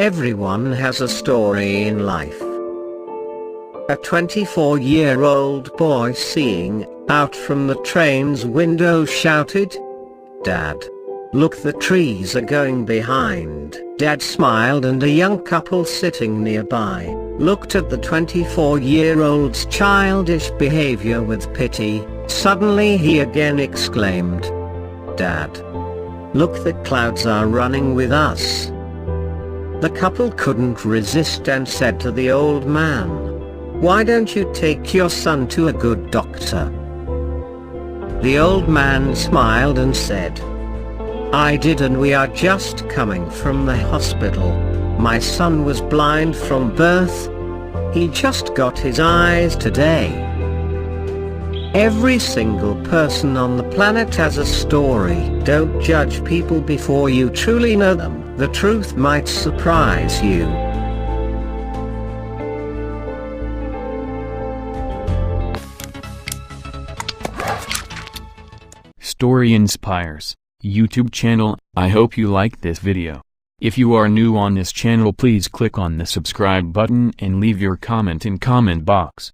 Everyone has a story in life. A 24-year-old boy seeing out from the train's window shouted, "Dad! Look, the trees are going behind." Dad smiled, and a young couple sitting nearby looked at the 24-year-old's childish behavior with pity. Suddenly he again exclaimed, "Dad! Look, the clouds are running with us." The couple couldn't resist and said to the old man, "Why don't you take your son to a good doctor?" The old man smiled and said, "I did, and we are just coming from the hospital. My son was blind from birth. He just got his eyes today." Every single person on the planet has a story. Don't judge people before you truly know them. The truth might surprise you. Story Inspires YouTube channel. I hope you liked this video. If you are new on this channel, please click on the subscribe button and leave your comment in comment box.